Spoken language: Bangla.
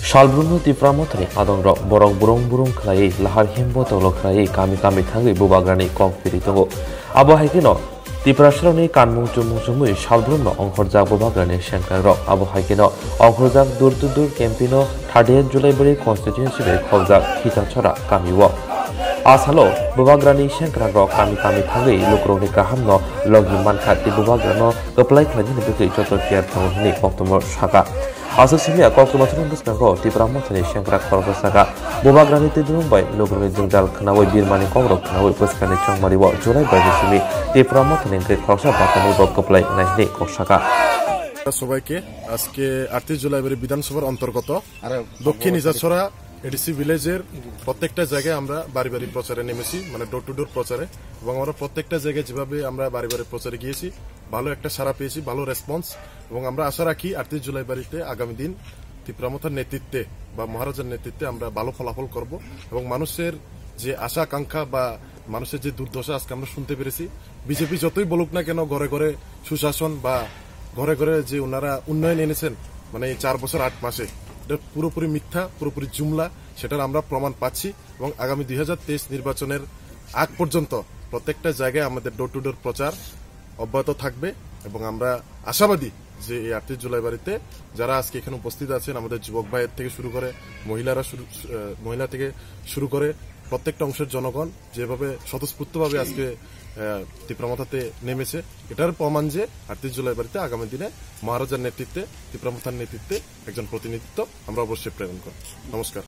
Shalbrunno Tiframotani Adongra Borong Burung Burung Klai Lahar Himbo Tolo Klai Kami Kami Tangi Bubagrani Kongpirito Abo Haikino Tiprashroni Kanmung Chumui Shalbrunno Onkhorjak Bubagrani Shankaro Abo Haikino Onkhorjak Dur Campino 30 July Constituency Khojak Hitachora Kamiwo Asalo Bubagrani Shankaro Kami Kami Tangi Lukroni Kahamno Logi Mankhati Bubagrano Apply Klani Biki Choto Pier Tawni Oktomo Shaka Asosiasi Koktomatun Buskango Tipramotani Shankrak Korosaka Bubagrani Tidumbai Lukroni Jungjal Kanawi Birmani Kongrok Kanawi Buskani Chongmariwo July Bajisimi Tipramotani Korsa Bakani Bokoplay Nahni Kosaka সবাইকে আজকে 38 জুলাই বিধানসভার অন্তর্গত দক্ষিণ ইজাছড়া এডিসি ভিলেজের প্রত্যেকটা জায়গায় আমরা বাড়ি বাড়ি প্রচারে নেমেছি মানে ডোর টু ডোর প্রচারে এবং আমরা প্রত্যেকটা জায়গায় যেভাবে আমরা বাড়ি বাড়ি প্রচারে গিয়েছি ভালো একটা সাড়া পেয়েছি ভালো রেসপন্স এবং আমরা আশা রাখি 38 জুলাই বাড়িতে আগামী দিন তীব্রমতার নেতৃত্বে বা মহারাজার নেতৃত্বে আমরা ভালো ফলাফল করব এবং মানুষের যে আশা আকাঙ্ক্ষা বা মানুষের যে দুর্দশা আজকে আমরা শুনতে পেরেছি বিজেপি যতই বলুক না কেন ঘরে ঘরে সুশাসন বা ঘরে ঘরে যে ওনারা উন্নয়ন এনেছেন মানে 4 বছর 8 মাসে এটা পুরোপুরি মিথ্যা পুরোপুরি জুমলা সেটার আমরা প্রমাণ পাচ্ছি এবং আগামী 2023 নির্বাচনের আগ পর্যন্ত প্রত্যেকটা জায়গায় আমাদের ডোর টু ডোর প্রচার অব্যাহত থাকবে এবং আমরা আশাবাদী যে এই 38 জুলাই বাড়িতে যারা আজকে এখানে উপস্থিত আছেন আমাদের যুবক ভাইয়ের থেকে শুরু করে মহিলা থেকে শুরু করে প্রত্যেকটা অংশের জনগণ যেভাবে স্বতঃস্ফূর্তভাবে আজকে তীব্রমতাতে নেমেছে এটার প্রমাণ যে 38 জুলাই বাড়িতে আগামী দিনে মহারাজার নেতৃত্বে তীব্রমতার নেতৃত্বে একজন প্রতিনিধিত্ব আমরা অবশ্যই প্রেরণ করব। নমস্কার।